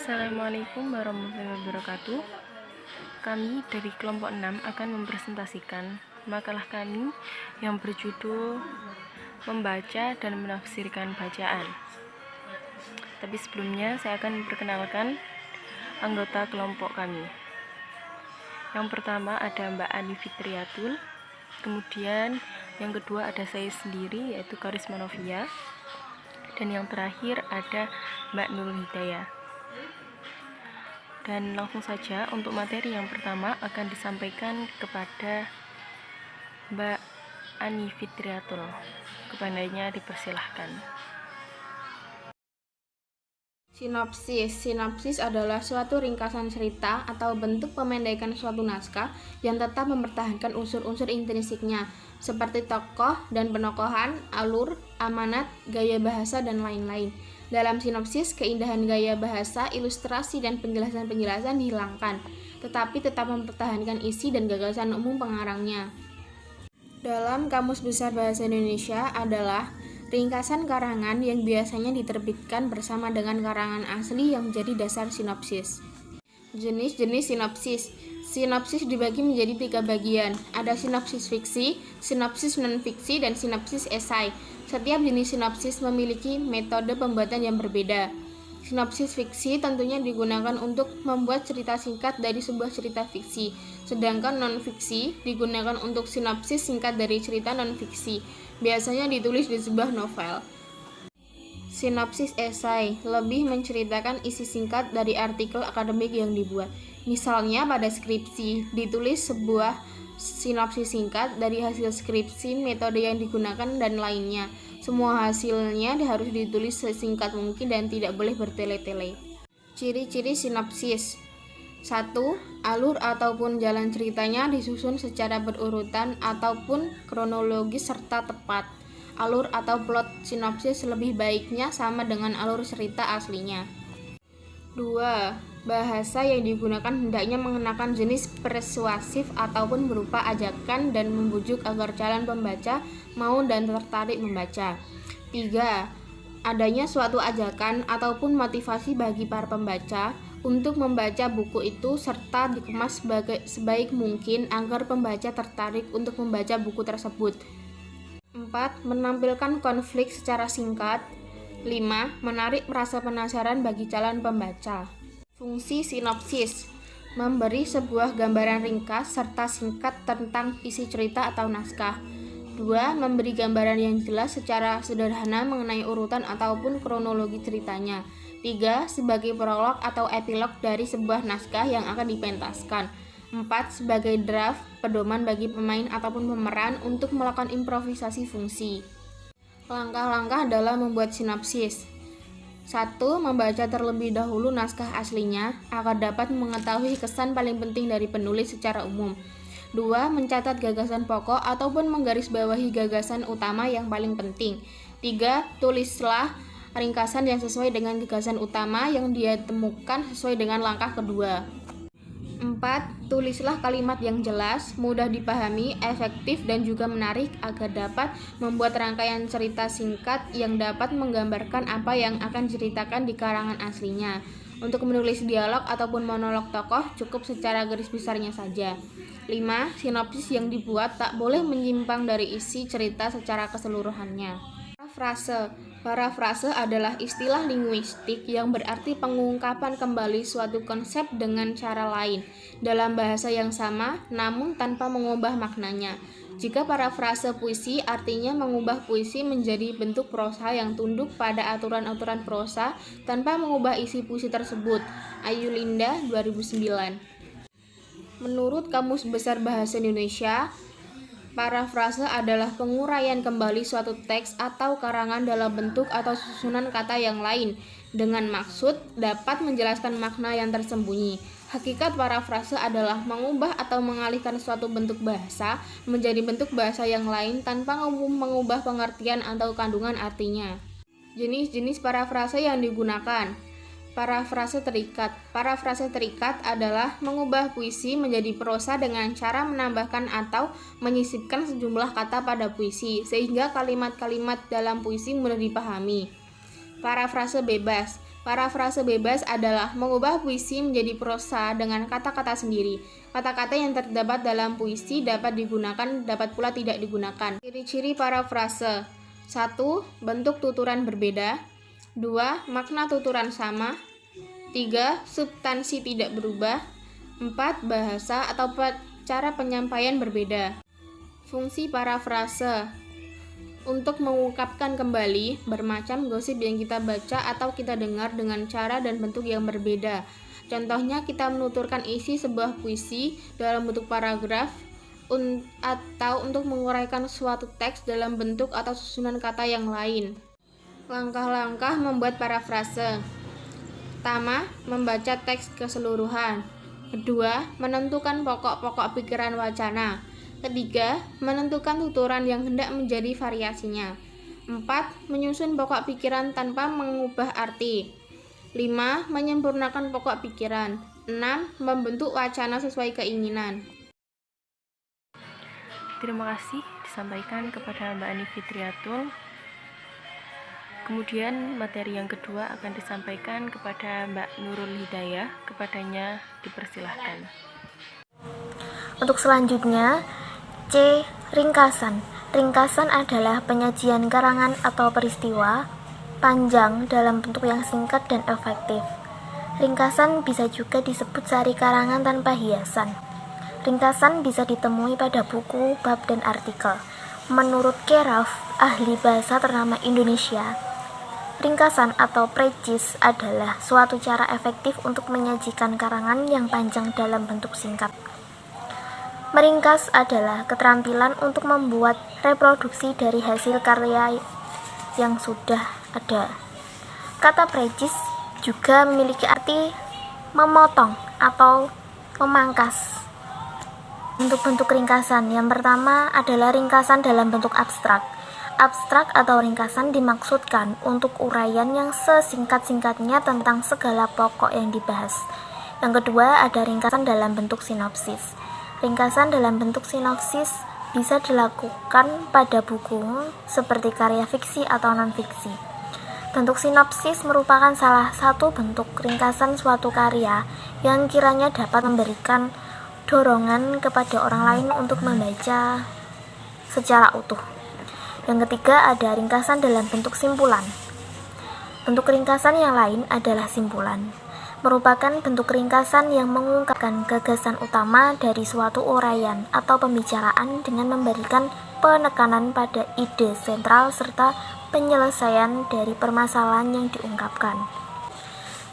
Assalamualaikum warahmatullahi wabarakatuh. Kami dari kelompok 6 akan mempresentasikan makalah kami yang berjudul Membaca dan Menafsirkan Bacaan. Tapi sebelumnya saya akan memperkenalkan anggota kelompok kami. Yang pertama ada Mbak Ani Fitriatul, kemudian yang kedua ada saya sendiri yaitu Karisma Novia, dan yang terakhir ada Mbak Nurul Hidayah. Dan langsung saja untuk materi yang pertama akan disampaikan kepada Mbak Ani Fitriatul. Kepadanya dipersilahkan. Sinopsis adalah suatu ringkasan cerita atau bentuk pemendekan suatu naskah yang tetap mempertahankan unsur-unsur intrinsiknya, seperti tokoh dan penokohan, alur, amanat, gaya bahasa, dan lain-lain. Dalam sinopsis, keindahan gaya bahasa, ilustrasi, dan penjelasan-penjelasan dihilangkan, tetapi tetap mempertahankan isi dan gagasan umum pengarangnya. Dalam Kamus Besar Bahasa Indonesia adalah ringkasan karangan yang biasanya diterbitkan bersama dengan karangan asli yang menjadi dasar sinopsis. Jenis-jenis sinopsis. Sinopsis dibagi menjadi 3 bagian. Ada sinopsis fiksi, sinopsis non-fiksi, dan sinopsis esai. Setiap jenis sinopsis memiliki metode pembuatan yang berbeda. Sinopsis fiksi tentunya digunakan untuk membuat cerita singkat dari sebuah cerita fiksi, sedangkan non-fiksi digunakan untuk sinopsis singkat dari cerita non-fiksi, biasanya ditulis di sebuah novel. Sinopsis esai lebih menceritakan isi singkat dari artikel akademik yang dibuat. Misalnya pada skripsi, ditulis sebuah sinopsis singkat dari hasil skripsi, metode yang digunakan, dan lainnya. Semua hasilnya harus ditulis sesingkat mungkin dan tidak boleh bertele-tele. Ciri-ciri sinopsis. 1. Alur ataupun jalan ceritanya disusun secara berurutan ataupun kronologis serta tepat. Alur atau plot sinopsis lebih baiknya sama dengan alur cerita aslinya. 2. Bahasa yang digunakan hendaknya mengenakan jenis persuasif ataupun berupa ajakan dan membujuk agar calon pembaca mau dan tertarik membaca. 3. Adanya suatu ajakan ataupun motivasi bagi para pembaca untuk membaca buku itu serta dikemas sebaik mungkin agar pembaca tertarik untuk membaca buku tersebut. 4. Menampilkan konflik secara singkat. 5. Menarik rasa penasaran bagi calon pembaca. Fungsi sinopsis: memberi sebuah gambaran ringkas serta singkat tentang isi cerita atau naskah. 2. Memberi gambaran yang jelas secara sederhana mengenai urutan ataupun kronologi ceritanya. 3. Sebagai prolog atau epilog dari sebuah naskah yang akan dipentaskan. 4. Sebagai draft, pedoman bagi pemain ataupun pemeran untuk melakukan improvisasi fungsi. Langkah-langkah dalam membuat sinopsis. 1. Membaca terlebih dahulu naskah aslinya agar dapat mengetahui kesan paling penting dari penulis secara umum. 2. Mencatat gagasan pokok ataupun menggarisbawahi gagasan utama yang paling penting. 3. Tulislah ringkasan yang sesuai dengan gagasan utama yang dia temukan sesuai dengan langkah kedua. 4. Tulislah kalimat yang jelas, mudah dipahami, efektif, dan juga menarik agar dapat membuat rangkaian cerita singkat yang dapat menggambarkan apa yang akan diceritakan di karangan aslinya. Untuk menulis dialog ataupun monolog tokoh cukup secara garis besarnya saja. 5. Sinopsis yang dibuat tak boleh menyimpang dari isi cerita secara keseluruhannya. Parafrase adalah istilah linguistik yang berarti pengungkapan kembali suatu konsep dengan cara lain dalam bahasa yang sama namun tanpa mengubah maknanya. Jika parafrase puisi artinya mengubah puisi menjadi bentuk prosa yang tunduk pada aturan-aturan prosa tanpa mengubah isi puisi tersebut. Ayulinda 2009. Menurut Kamus Besar Bahasa Indonesia, parafrase adalah penguraian kembali suatu teks atau karangan dalam bentuk atau susunan kata yang lain dengan maksud dapat menjelaskan makna yang tersembunyi. Hakikat parafrase adalah mengubah atau mengalihkan suatu bentuk bahasa menjadi bentuk bahasa yang lain tanpa mengubah pengertian atau kandungan artinya. Jenis-jenis parafrase yang digunakan. Parafrase terikat. Parafrase terikat adalah mengubah puisi menjadi prosa dengan cara menambahkan atau menyisipkan sejumlah kata pada puisi, sehingga kalimat-kalimat dalam puisi mudah dipahami. Parafrase bebas. Parafrase bebas adalah mengubah puisi menjadi prosa dengan kata-kata sendiri. Kata-kata yang terdapat dalam puisi dapat digunakan, dapat pula tidak digunakan. Ciri-ciri parafrase: 1. Bentuk tuturan berbeda. 2. Makna tuturan sama. 3. Substansi tidak berubah. 4. Bahasa atau cara penyampaian berbeda. Fungsi parafrase: untuk mengungkapkan kembali bermacam gosip yang kita baca atau kita dengar dengan cara dan bentuk yang berbeda. Contohnya, kita menuturkan isi sebuah puisi dalam bentuk paragraf atau untuk menguraikan suatu teks dalam bentuk atau susunan kata yang lain. Langkah-langkah membuat parafrase: pertama, membaca teks keseluruhan. Kedua, menentukan pokok-pokok pikiran wacana. Ketiga, menentukan tuturan yang hendak menjadi variasinya. 4. Menyusun pokok pikiran tanpa mengubah arti. 5. Menyempurnakan pokok pikiran. 6. Membentuk wacana sesuai keinginan. Terima kasih disampaikan kepada Mbak Ani Fitriatul. Kemudian materi yang kedua akan disampaikan kepada Mbak Nurul Hidayah. Kepadanya dipersilahkan. Untuk selanjutnya, C. Ringkasan. Ringkasan adalah penyajian karangan atau peristiwa panjang dalam bentuk yang singkat dan efektif. Ringkasan bisa juga disebut sari karangan tanpa hiasan. Ringkasan bisa ditemui pada buku, bab, dan artikel. Menurut Keraf, ahli bahasa ternama Indonesia, ringkasan atau precis adalah suatu cara efektif untuk menyajikan karangan yang panjang dalam bentuk singkat. Meringkas adalah keterampilan untuk membuat reproduksi dari hasil karya yang sudah ada. Kata precis juga memiliki arti memotong atau memangkas. Bentuk-bentuk ringkasan yang pertama adalah ringkasan dalam bentuk abstrak. Abstrak atau ringkasan dimaksudkan untuk uraian yang sesingkat-singkatnya tentang segala pokok yang dibahas. Yang kedua ada ringkasan dalam bentuk sinopsis. Ringkasan dalam bentuk sinopsis bisa dilakukan pada buku seperti karya fiksi atau non-fiksi. Bentuk sinopsis merupakan salah satu bentuk ringkasan suatu karya yang kiranya dapat memberikan dorongan kepada orang lain untuk membaca secara utuh. Yang ketiga ada ringkasan dalam bentuk simpulan. Bentuk ringkasan yang lain adalah simpulan. Merupakan bentuk ringkasan yang mengungkapkan gagasan utama dari suatu uraian atau pembicaraan dengan memberikan penekanan pada ide sentral serta penyelesaian dari permasalahan yang diungkapkan.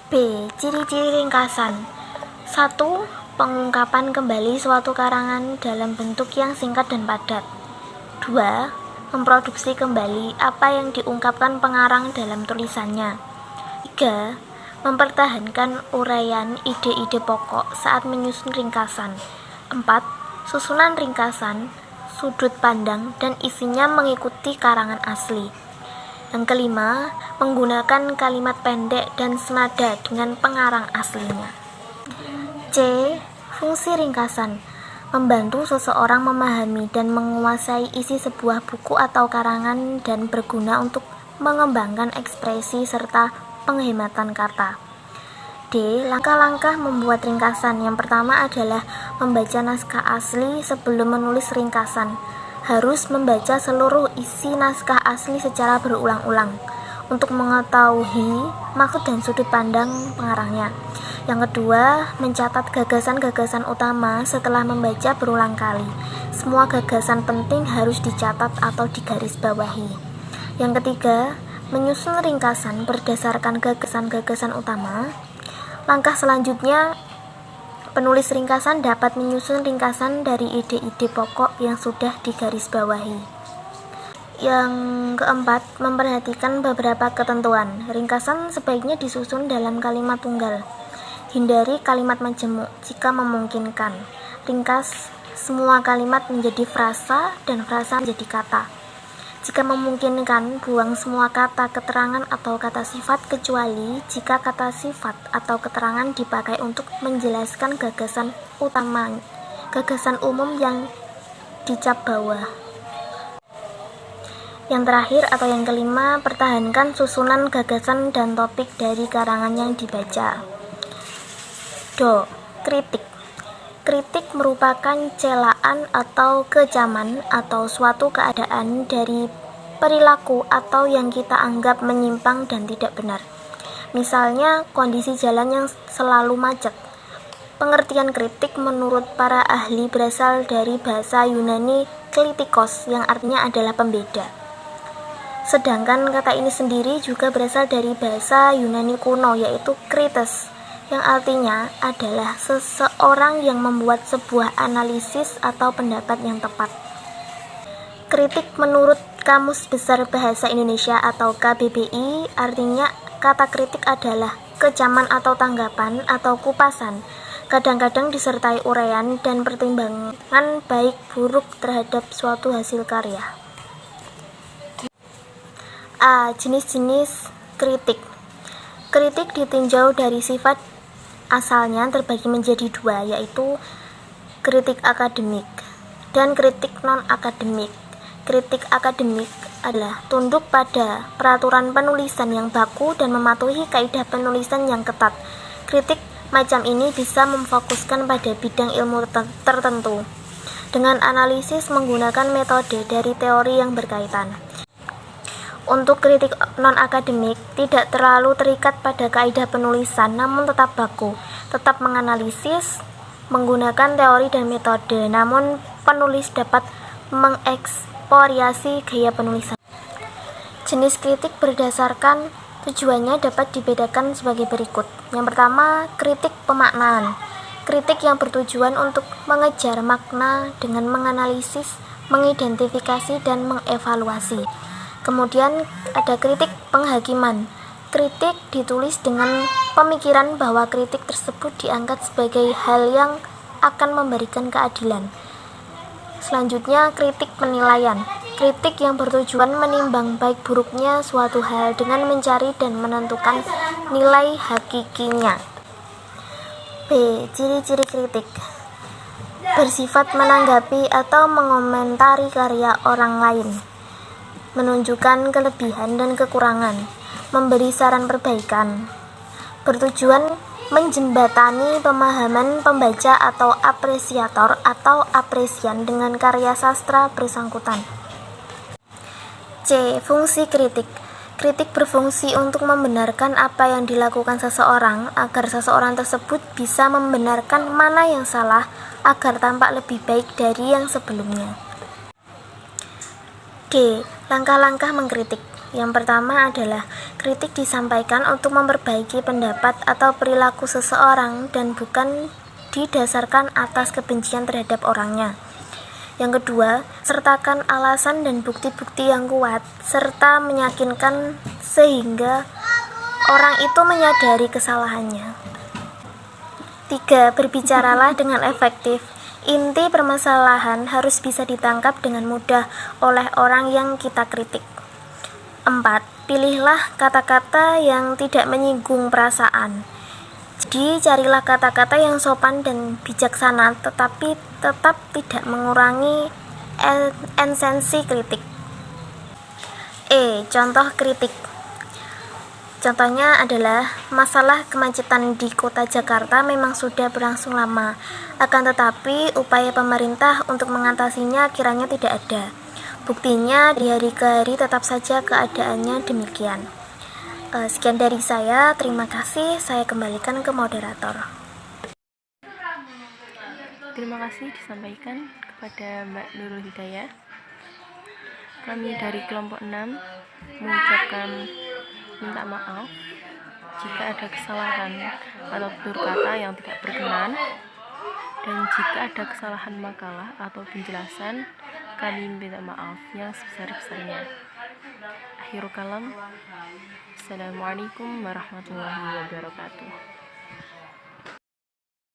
B. Ciri-ciri ringkasan. 1. Pengungkapan kembali suatu karangan dalam bentuk yang singkat dan padat. 2. Memproduksi kembali apa yang diungkapkan pengarang dalam tulisannya. 3. Mempertahankan uraian ide-ide pokok saat menyusun ringkasan. 4. Susunan ringkasan, sudut pandang, dan isinya mengikuti karangan asli. Yang kelima, menggunakan kalimat pendek dan senada dengan pengarang aslinya. C. Fungsi ringkasan. Membantu seseorang memahami dan menguasai isi sebuah buku atau karangan dan berguna untuk mengembangkan ekspresi serta penghematan kata. D. Langkah-langkah membuat ringkasan. Yang pertama adalah membaca naskah asli sebelum menulis ringkasan. Harus membaca seluruh isi naskah asli secara berulang-ulang untuk mengetahui maksud dan sudut pandang pengarangnya. Yang kedua, mencatat gagasan-gagasan utama setelah membaca berulang kali. Semua gagasan penting harus dicatat atau digarisbawahi. Yang ketiga, menyusun ringkasan berdasarkan gagasan-gagasan utama. Langkah selanjutnya, penulis ringkasan dapat menyusun ringkasan dari ide-ide pokok yang sudah digarisbawahi. Yang keempat, memperhatikan beberapa ketentuan. Ringkasan sebaiknya disusun dalam kalimat tunggal. Hindari kalimat majemuk jika memungkinkan. Ringkas semua kalimat menjadi frasa dan frasa menjadi kata. Jika memungkinkan, buang semua kata keterangan atau kata sifat kecuali jika kata sifat atau keterangan dipakai untuk menjelaskan gagasan utama, gagasan umum yang dicap bawah. Yang terakhir atau yang kelima, pertahankan susunan gagasan dan topik dari karangan yang dibaca. Kritik. Kritik merupakan celaan atau kecaman atau suatu keadaan dari perilaku atau yang kita anggap menyimpang dan tidak benar. Misalnya, kondisi jalan yang selalu macet. Pengertian kritik menurut para ahli berasal dari bahasa Yunani kritikos yang artinya adalah pembeda. Sedangkan kata ini sendiri juga berasal dari bahasa Yunani kuno yaitu krites, yang artinya adalah seseorang yang membuat sebuah analisis atau pendapat yang tepat. Kritik menurut Kamus Besar Bahasa Indonesia atau KBBI artinya kata kritik adalah kecaman atau tanggapan atau kupasan, kadang-kadang disertai uraian dan pertimbangan baik buruk terhadap suatu hasil karya. A. Jenis-jenis kritik. Kritik ditinjau dari sifat asalnya terbagi menjadi dua, yaitu kritik akademik dan kritik non-akademik. Kritik akademik adalah tunduk pada peraturan penulisan yang baku dan mematuhi kaidah penulisan yang ketat. Kritik macam ini bisa memfokuskan pada bidang ilmu tertentu dengan analisis menggunakan metode dari teori yang berkaitan. Untuk kritik non-akademik, tidak terlalu terikat pada kaidah penulisan, namun tetap baku, tetap menganalisis, menggunakan teori dan metode, namun penulis dapat mengeksplorasi gaya penulisan. Jenis kritik berdasarkan tujuannya dapat dibedakan sebagai berikut. Yang pertama, kritik pemaknaan. Kritik yang bertujuan untuk mengejar makna dengan menganalisis, mengidentifikasi, dan mengevaluasi. Kemudian ada kritik penghakiman. Kritik ditulis dengan pemikiran bahwa kritik tersebut diangkat sebagai hal yang akan memberikan keadilan. Selanjutnya, kritik penilaian. Kritik yang bertujuan menimbang baik buruknya suatu hal dengan mencari dan menentukan nilai hakikinya. B. Ciri-ciri kritik. Bersifat menanggapi atau mengomentari karya orang lain, menunjukkan kelebihan dan kekurangan, memberi saran perbaikan, bertujuan menjembatani pemahaman pembaca atau apresiator atau apresian dengan karya sastra bersangkutan. C. Fungsi kritik. Kritik berfungsi untuk membenarkan apa yang dilakukan seseorang agar seseorang tersebut bisa membenarkan mana yang salah agar tampak lebih baik dari yang sebelumnya. D. Langkah-langkah mengkritik. Yang pertama adalah kritik disampaikan untuk memperbaiki pendapat atau perilaku seseorang dan bukan didasarkan atas kebencian terhadap orangnya. Yang kedua, sertakan alasan dan bukti-bukti yang kuat serta meyakinkan sehingga orang itu menyadari kesalahannya. 3. Berbicaralah dengan efektif. Inti permasalahan harus bisa ditangkap dengan mudah oleh orang yang kita kritik. 4. Pilihlah kata-kata yang tidak menyinggung perasaan. Jadi, carilah kata-kata yang sopan dan bijaksana tetapi tetap tidak mengurangi esensi kritik. E. Contoh kritik. Contohnya adalah masalah kemacetan di kota Jakarta memang sudah berlangsung lama, akan tetapi upaya pemerintah untuk mengatasinya kiranya tidak ada. Buktinya di hari ke hari tetap saja keadaannya demikian. Sekian dari saya, terima kasih. Saya kembalikan ke moderator. Terima kasih disampaikan kepada Mbak Nurul Hidayah. Kami dari kelompok 6 mengucapkan minta maaf jika ada kesalahan atau tutur kata yang tidak berkenan, dan jika ada kesalahan makalah atau penjelasan, kami minta maaf yang sebesar-besarnya. Akhirul kalam, Assalamualaikum warahmatullahi wabarakatuh.